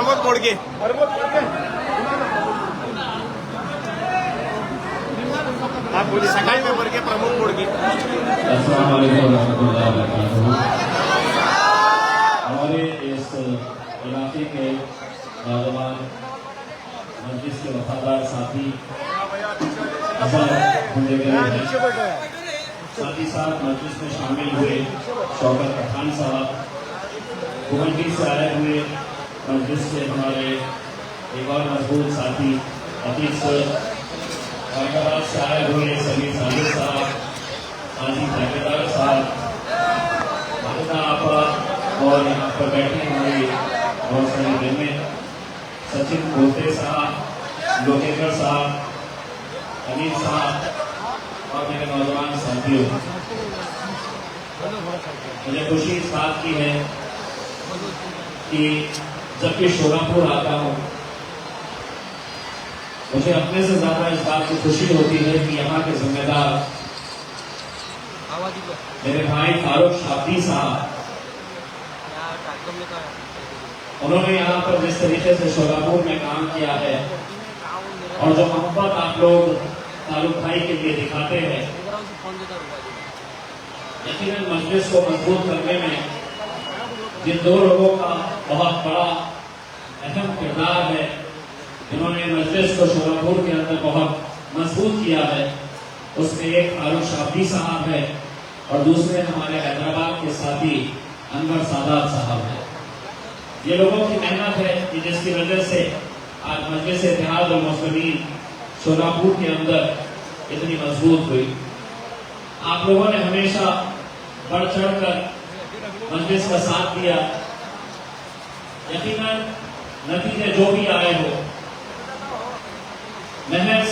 प्रमोद बोडके सकाळी पेपर के प्रमोद बोडके। हमारे इस इलाके के नौजवान मजलिस के वफादार साथी होने गए हैं, साथ ही साथ मजलिस में शामिल हुए शौकत पठान साहब, गुवाहाटी से आए हुए मजलिस से हमारे एक और मजबूत साथी अतीत सर, औरंगाबाद से आए हुए सलीम साजिद साहब, हाजी ठेकेदार साहब, माता आपा और यहाँ पर बैठे हमारी बहुत सारी बहनें, सचिन बोते साहब, लोकेकर साहब, अनिल साहब और मेरे नौजवान साथियों, मुझे खुशी इस बात की है कि जब भी शोलापुर आता हूँ मुझे अपने से ज्यादा इस बात की खुशी होती है कि यहाँ के जिम्मेदार मेरे भाई फारूक शाब्दी साहब, उन्होंने यहाँ पर जिस तरीके से शोलापुर में काम किया है और जो मोहब्बत आप लोग फारूक भाई के लिए दिखाते हैं, यकीनन मजलिस को मजबूत करने में जिन दो लोगों का बहुत बड़ा अहम किरदार है, जिन्होंने मजलिस को शोलापुर के अंदर बहुत मजबूत किया है, उसमें एक फारूक शाब्दी साहब है और दूसरे हमारे हैदराबाद के साथी अनवर सादात साहब है। ये लोगों की मेहनत है कि जिसकी वजह से आज मजलिस इत्तेहाद और मुस्लिमीन शोलापुर के अंदर इतनी मजबूत हुई। आप लोगों ने हमेशा बढ़ चढ़ कर मजलिस का साथ दिया। यकीनन नतीजे जो भी आए हो, महज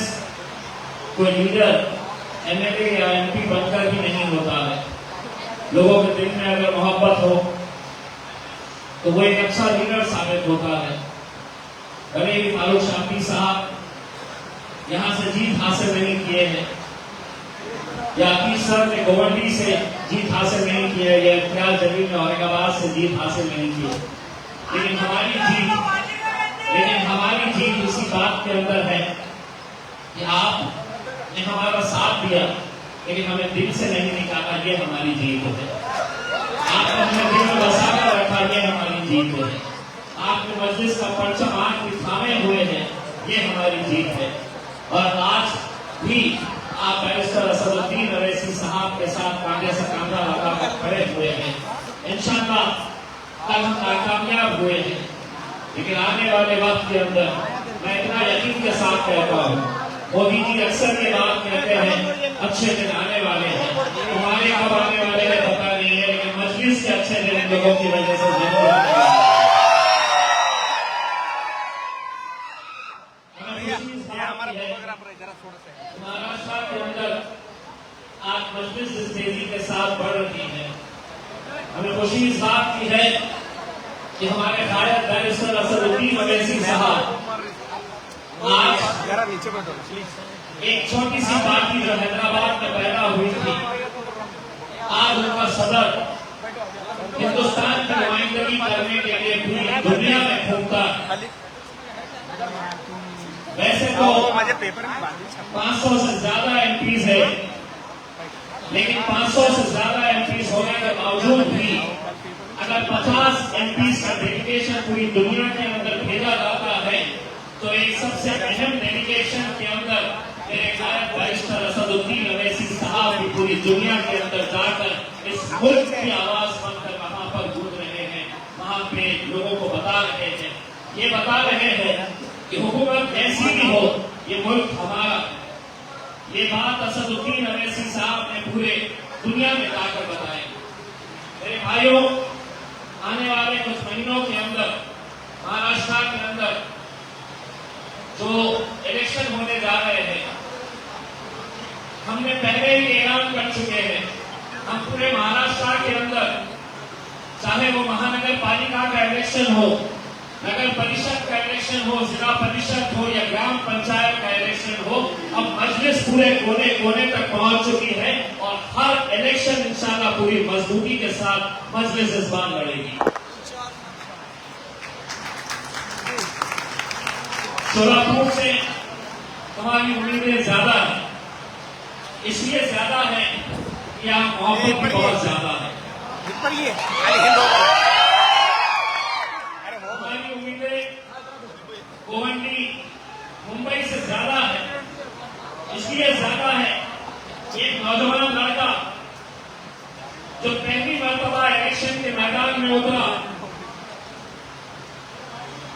कोई लीडर एमएलए या एमपी बनकर भी नहीं होता है। लोगों के दिल में अगर मोहब्बत हो तो वो एक अच्छा लीडर साबित होता है। भले ही फारूक शाब्दी साहब यहाँ से जीत हासिल नहीं किए हैं, या अतीत सर ने गुवाहाटी से जीत हासिल नहीं की है, या इम्तियाज जलील ने औरंगाबाद से जीत हासिल नहीं की है, लेकिन हमारी जीत इसी बात के अंदर है कि आपने हमारा साथ दिया, लेकिन हमें दिल से नहीं निकाला, ये हमारी जीत है। आपने हमें दिल में बसा कर रखा, ये हमारी जीत है। आपने मजलिस का परचम आंख में थामे हुए हैं, ये हमारी जीत है। और आज भी आप बैरिस्टर असदुद्दीन अवैसी साहब के साथ कांधे से कांधा लगाकर खड़े हुए हैं। इंशाअल्लाह कल हम नाकामयाब हुए हैं, लेकिन आने वाले वक्त के अंदर मैं इतना यकीन के साथ कहता हूँ, मोदी जी अक्सर ये बात कहते हैं अच्छे दिन आने वाले हैं, तुम्हारे कब आने वाले हैं पता नहीं है, लेकिन मजलिस के अच्छे दिन लोगों की वजह से जरूर आने वाले हैं। महाराष्ट्र के अंदर आज मजलिस इस तेजी के साथ बढ़ रही है। हमें खुशी इस बात की है कि हमारे कायद बैरिस्टर असदुद्दीन अवैसी साहब आज एक छोटी सी पार्टी जो हैदराबाद में पैदा हुई थी, आज उनका सदर हिंदुस्तान की नुमाइंदगी करने के लिए पूरी दुनिया में घूमता है। वैसे तो 500 से ज्यादा एमपीज है, लेकिन 500 से ज्यादा एमपीज होने के बावजूद भी अगर 50 एमपीज का डेलीगेशन पूरी दुनिया के अंदर भेजा जाता है, तो एक सबसे अहम डेलीगेशन के अंदर मेरे कायद बैरिस्टर असदुद्दीन अवैसी साहब भी पूरी दुनिया के अंदर जाकर इस मुल्क की आवाज बनकर वहां पर गूंज रहे हैं, वहां पे लोगों को बता रहे हैं, ये बता रहे हैं कि हुकूमत कैसी भी हो, ये मुल्क हमारा। ये बात असदुद्दीन अवैसी साहब ने पूरे दुनिया में जाकर बताई। मेरे भाइयों, आने वाले कुछ महीनों के अंदर महाराष्ट्र के अंदर जो इलेक्शन होने जा रहे हैं, हमने पहले ही ऐलान कर चुके हैं, हम पूरे महाराष्ट्र के अंदर, चाहे वो महानगर पालिका का इलेक्शन हो, नगर परिषद का इलेक्शन हो, जिला परिषद हो या ग्राम पंचायत का इलेक्शन हो, अब मजलिस पूरे कोने कोने तक पहुंच चुकी है और हर इलेक्शन इंशाल्लाह पूरी मजबूती के साथ मजलिस इस बार लड़ेगी। शोलापुर से हमारी उम्मीदें ज्यादा है, इसलिए ज्यादा है कि यहाँ मोहब्बत भी बहुत ज्यादा है। हमारी उम्मीदें गोवंडी मुंबई से ज्यादा है, इसलिए ज्यादा है कि एक नौजवान लड़का जो पहली मर्तबा इलेक्शन के मैदान में उतरा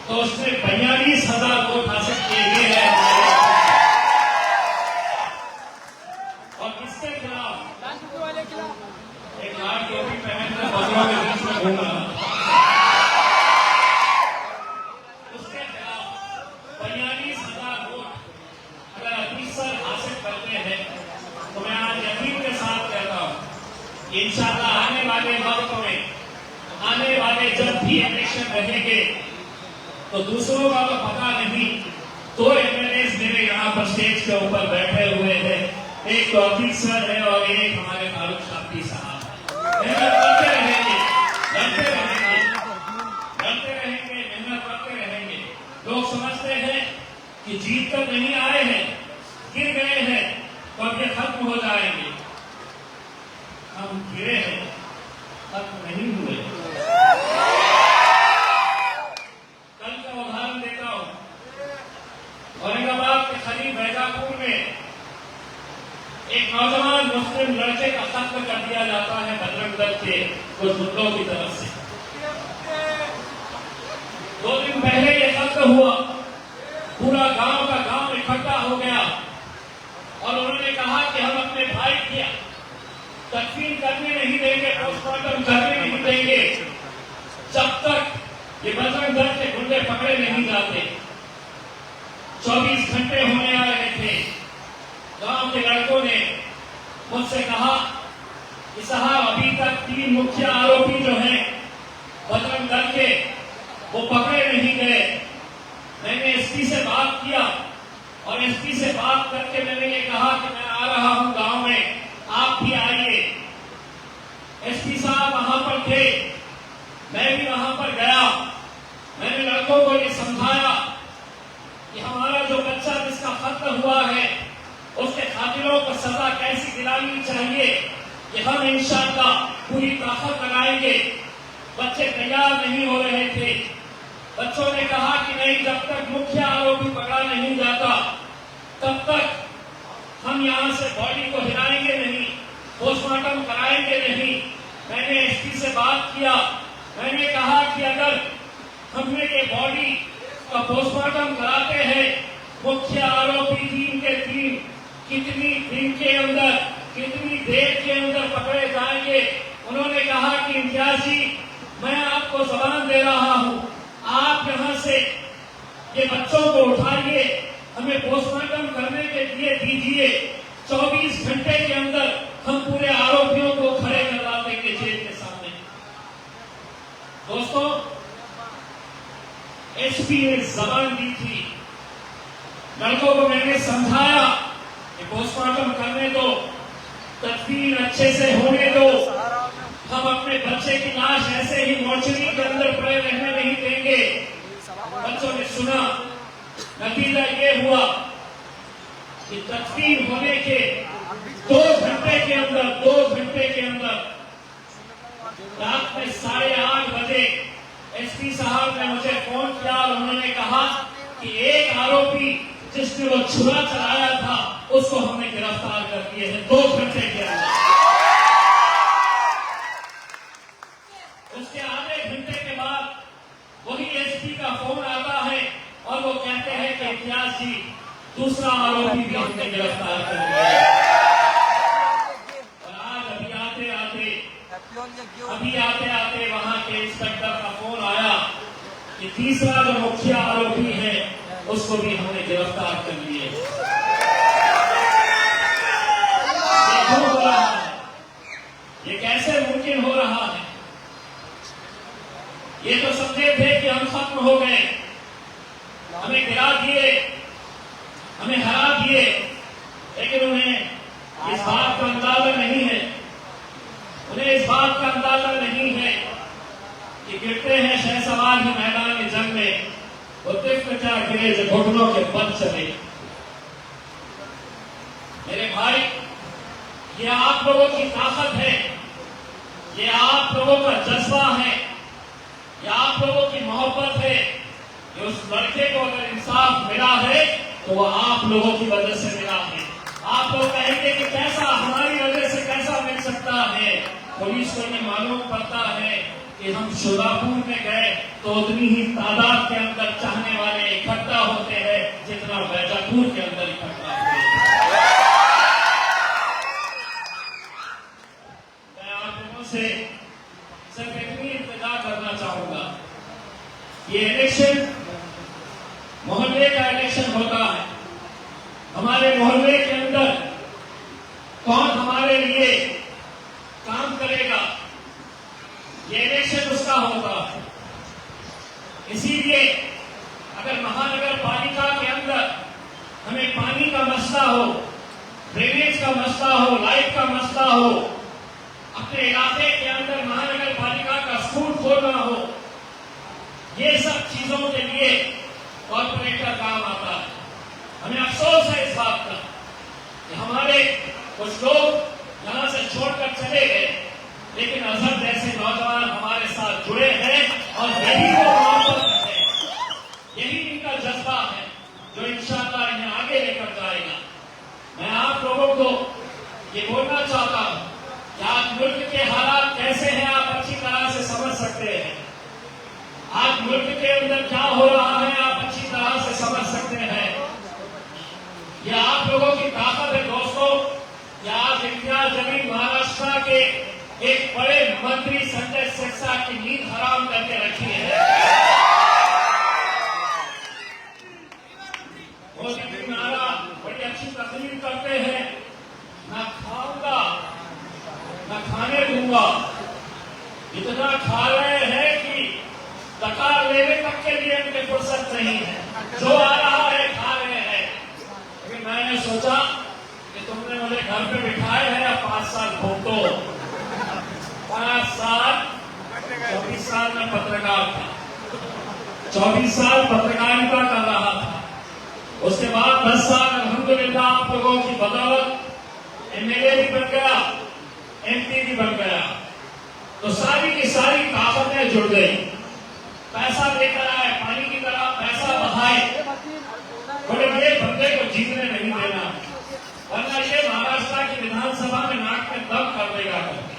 तो उसने 42,000 वोट हासिल किए हैं और किसके खिलाफ? एक लाल टोपी पहनकर बजरों के बीच में घूम रहा, उसके खिलाफ 42,000 वोट अगर अतीसर हासिल करते हैं तो मैं आज यकीन के साथ कहता हूं इंशाअल्लाह आने वाले वक्त में, आने वाले जब भी इलेक्शन रहेंगे तो दूसरों का तो पता नहीं, 2 एमएलए मेरे यहाँ पर स्टेज के ऊपर बैठे हुए हैं, एक तो अतीक सर है और एक हमारे फारूक शाफी साहब। मेहनत करते रहेंगे, लड़ते रहेंगे, लड़ते रहेंगे, मेहनत करते रहेंगे। लोग समझते हैं कि जीत कर नहीं आए हैं, गिर गए हैं तो अब ये खत्म हो जाएंगे। हम गिरे हैं, खत्म नहीं हुए। कल का उदाहरण देता हूं, औरंगाबाद के करीब बैजापुर में एक नौजवान मुस्लिम लड़के का कत्ल कर दिया जाता है बजरंग दल के कुछ गुंडों की तरफ से। 2 दिन पहले यह कत्ल हुआ, पूरा गांव का गांव इकट्ठा हो गया और उन्होंने कहा कि हम अपने भाई की तकफीन करने नहीं देंगे, पोस्टमार्टम करने नहीं देंगे जब तक ये बजरंग दल के गुंडे पकड़े नहीं जाते। 24 घंटे होने आ रहे थे, गांव के लड़कों ने मुझसे कहा कि साहब अभी तक 3 मुख्य आरोपी जो हैं बजरंग दल के वो पकड़े नहीं गए। मैंने एसपी से बात किया और एसपी से बात करके मैंने ये कहा कि मैं आ रहा हूं गांव में, आप भी आइए। एसपी साहब वहां पर थे, मैं भी वहां पर गया। मैंने लड़कों को ये समझाया कि हमारा जो बच्चा जिसका कत्ल हुआ है उसके कातिलों को सजा कैसी दिलानी चाहिए कि हम इंशाअल्लाह पूरी ताकत लगाएंगे। बच्चे तैयार नहीं हो रहे थे, बच्चों ने कहा कि नहीं, जब तक मुख्य आरोपी पकड़ा नहीं जाता तब तक हम यहां से बॉडी को हिलाएंगे नहीं, पोस्टमार्टम कराएंगे नहीं। मैंने एसपी से बात किया, मैंने कहा कि अगर हमने ये बॉडी का पोस्टमार्टम कराते हैं, मुख्य आरोपी 3 के 3 कितनी दिन के अंदर, कितनी देर के अंदर पकड़े जाएंगे। उन्होंने कहा कि इम्तियाज जी, मैं आपको जबान दे रहा हूं, आप यहां से ये बच्चों को उठाइए, हमें पोस्टमार्टम करने के लिए दीजिए। 24 घंटे के अंदर हम पूरे आरोपियों को खड़े करवा देंगे जेल के सामने। दोस्तों, एसपी ने जबान दी थी, लड़कों को मैंने समझाया कि पोस्टमार्टम करने दो, तदफीन अच्छे से होने दो, हम अपने बच्चे की लाश ऐसे ही मोर्चरी के अंदर पड़े रहने नहीं देंगे। बच्चों ने सुना, नतीजा ये हुआ कि तदफीन होने के 2 घंटे के अंदर, 2 घंटे के अंदर रात में 8:30 बजे एसपी साहब ने मुझे फोन किया और उन्होंने कहा कि एक आरोपी जिसने वो छुरा चलाया था उसको हमने गिरफ्तार कर दिए हैं 2 घंटे के अंदर। उसके आधे घंटे के बाद वही एसपी का फोन आता है और वो कहते हैं कि इम्तियाज जी, दूसरा आरोपी भी हमने गिरफ्तार कर लिया। और आज अभी आते आते वहां के इंस्पेक्टर का फोन आया कि तीसरा जो मुख्य आरोपी है उसको भी हमने गिरफ्तार कर लिए। ये क्यों हो रहा है? ये कैसे मुमकिन हो रहा है? ये तो समझे थे कि हम खत्म हो गए, हमें गिरा दिए, हमें हरा दिए, लेकिन उन्हें इस बात का अंदाजा नहीं है, उन्हें इस बात का अंदाजा नहीं है कि गिरते हैं शहसवार ही मैदान जंग में, वो तिफ्ता गिरे जो घुटनों के बल चले। मेरे भाई, ये आप लोगों की ताकत है, ये आप लोगों का जज्बा है, ये आप लोगों की मोहब्बत है। ये उस लड़के को अगर इंसाफ मिला है तो वो आप लोगों की वजह से मिला है। आप लोग कहेंगे कि कैसा, हमारी वजह से कैसा मिल सकता है? पुलिस को ये मालूम पड़ता है कि हम शोलापुर में गए तो उतनी ही तादाद के अंदर चाहने वाले इकट्ठा होते हैं जितना बैजापुर के अंदर इकट्ठा हुए। मैं आप लोगों से सिर्फ इतनी इंतजार करना चाहूंगा, ये इलेक्शन मोहल्ले का इलेक्शन होता है। हमारे मोहल्ले के अंदर कौन हमारे लिए काम करेगा, ये इलेक्शन उसका होता है। इसीलिए अगर महानगर पालिका के अंदर हमें पानी का मसला हो, ड्रेनेज का मसला हो, लाइट का मसला हो, अपने इलाके के अंदर महानगर पालिका का स्कूल खोलना हो, ये सब चीजों के लिए कॉर्पोरेटर काम आता है। हमें अफसोस है इस बात का कि हमारे कुछ लोग यहां से छोड़कर चले गए, लेकिन अजहर जैसे नौजवान हमारे साथ जुड़े हैं और यही वो मोहब्बत है, यही इनका जज्बा है जो इंशाअल्लाह इन्हें आगे लेकर जाएगा। मैं आप लोगों को ये बोलना चाहता हूं कि आज मुल्क के हालात कैसे हैं आप अच्छी तरह से समझ सकते हैं। आज मुल्क के अंदर क्या हो रहा है आप अच्छी तरह से समझ सकते हैं। यह आप लोगों की ताकत है दोस्तों। यह आज इम्तियाज जमीन महाराष्ट्र के एक बड़े मंत्री संजय सिरसा की नींद हराम करके रखी है। मोदी नारा बड़ी अच्छी तकलीफ करते हैं, ना खाऊंगा ना खाने दूंगा। इतना खा रहे हैं कि दकार लेने तक के लिए उनके फुर्सत नहीं है, जो आ रहा है खा रहे हैं। लेकिन मैंने सोचा कि तुमने मुझे घर पे बिठाए हैं, अब 5 साल घूमो। 5 साल, 24 साल में पत्रकार था, 24 साल पत्रकारिता कर रहा था। उसके बाद 10 साल अल्हम्दुलिल्लाह आप लोगों की बदौलत एमएलए भी बन गया, एमपी भी बन गया। तो सारी की सारी ताकतें जुड़ गई। पैसा लेकर आए, पानी की तरह पैसा बहाए, बोले ये बंदे को जीतने नहीं देना, वरना ये महाराष्ट्र की विधानसभा में नाक में दम कर देगा करके।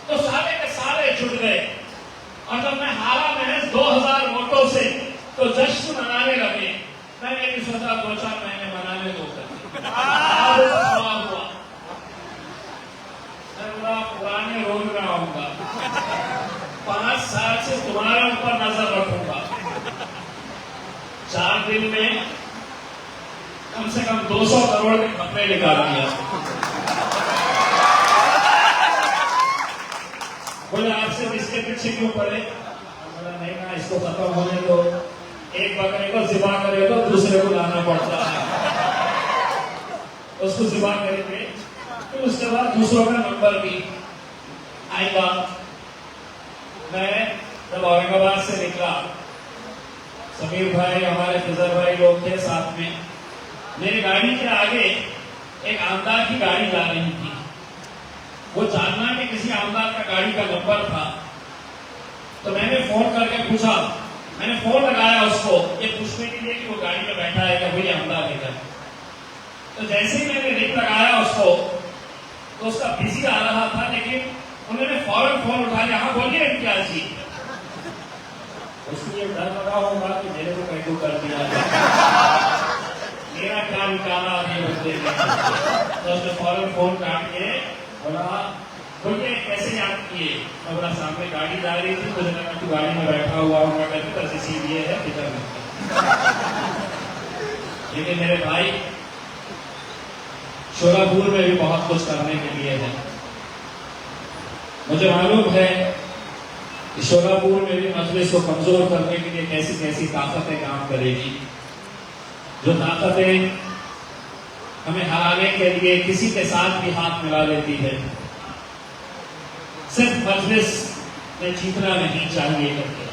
तो सारे के सारे जुट गए और जब मैं हारा महज 2000 वोटों से तो जश्न मनाने लगे। मैंने भी सोचा 2-4 महीने मनाने दो हुआ। मैं पुराने रोज में आऊंगा, 5 साल से तुम्हारे ऊपर नजर रखूंगा। 4 दिन में कम से कम 200 करोड़ के कपड़े निकाल दिया। बोले आपसे इसके पीछे क्यों पड़े? बोला नहीं ना, इसको खत्म होने दो। एक बकरे को ज़िबा करे तो दूसरे को लाना पड़ता है, उसको ज़िबा करेंगे तो उसके बाद दूसरों का नंबर भी आएगा। मैं जब औरंगाबाद से निकला, समीर भाई हमारे फिजर भाई लोग थे साथ में। मेरी गाड़ी के आगे एक आमदार की गाड़ी जा रही थी। वो जानना कि किसी आमदार का गाड़ी का नंबर था। तो मैंने फोन करके पूछा, मैंने फोन लगाया उसको ये पूछने के लिए कि वो गाड़ी में बैठा है क्या, वही आमदार है क्या। तो जैसे ही मैंने रिंग लगाया उसको तो उसका बिजी आ रहा था, लेकिन उन्होंने फौरन फोन उठा लिया। हाँ बोलिए इम्तियाज जी। उसको ये डर लगा होगा कि मेरे को कैसे कर दिया, मेरा क्या निकाला अभी बंदे ने। तो उसने फौरन फोन काट के बोला बोलिए कैसे याद किए। तो बोला सामने गाड़ी जा रही थी, मुझे लगा तू गाड़ी में बैठा हुआ होगा करके बस इसीलिए है फिक्र नहीं। लेकिन मेरे भाई शोलापुर में भी बहुत कुछ करने के लिए है। मुझे मालूम है कि शोलापुर में भी मजलिस को कमजोर करने के लिए कैसी कैसी ताकतें काम करेगी, जो ताकतें हमें हराने के लिए किसी के साथ भी हाथ मिला लेती है। सिर्फ मजलिस में जीतना नहीं चाहिए करके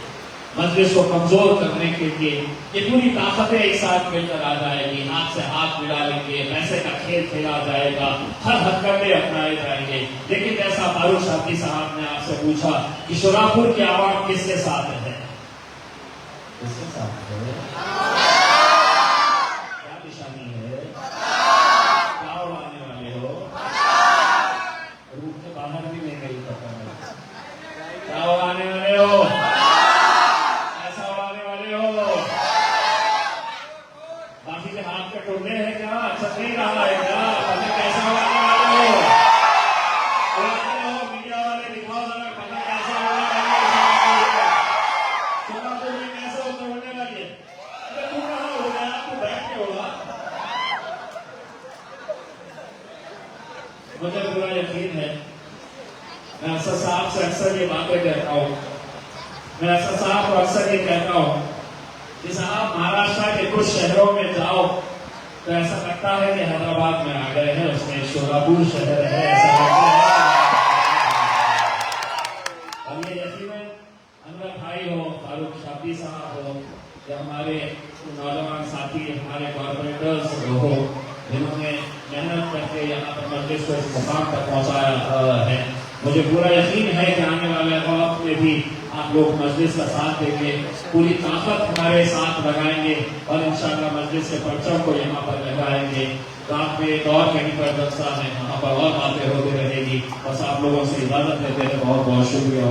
मजलिस को कमजोर करने के लिए ये पूरी ताकतें एक साथ मिलकर आ जाएगी, हाथ से हाथ मिला लेंगे, पैसे का खेल खेला जाएगा, हर हथकंडे अपनाए जाएंगे। लेकिन जैसा फारूक शादी साहब ने आपसे पूछा कि शुरापुर की आवाम किसके साथ है, किसके साथ है, क्या निशानी है, क्या उड़ाने वाले हो, रूप के बाहर भी ले गई पता नहीं, क्या उड़ाने वाले हो, बाकी के हाथ के टोले हैं क्या, अच्छा नहीं रहा है क्या, पता कैसा उड़ाने वाले हो, उड़ाने हो, मीडिया वाले दिखाओ जरा पता कैसा उड़ाने वाले हो, सोनापुर में कैसे उड़ने वाली है, अरे तू कहाँ उड़ गया, तू बैठ के उड़ा। मुझे पूरा यकीन है, मैं अफसर साहब से अक्सर ये बातें कहता हूँ, मैं अफसर साहब को अक्सर ये कहता हूँ कि साहब महाराष्ट्र के कुछ शहरों में जाओ तो ऐसा लगता है कि हैदराबाद में आ गए हैं, उसमें शोरापुर शहर है ऐसा लगता है। और ये यकीनन अनवर भाई हो, फारूक शादी साहब हो, या हमारे नौजवान साथी, हमारे कॉर्पोरेटर्स हो, जिन्होंने मेहनत करके यहाँ पर मजलिस को इस मुकाम तक पहुँचाया है। मुझे पूरा यकीन है कि आने वाले वक्त में भी आप लोग मजलिस का साथ देंगे, पूरी ताकत हमारे साथ लगाएंगे और इंशाअल्लाह मजलिस के परचम को यहाँ पर लगाएंगे। रात में एक और कहीं पर जलसा है, वहाँ पर और बातें होती रहेगी। बस आप लोगों से इजाजत लेते हैं, बहुत बहुत शुक्रिया।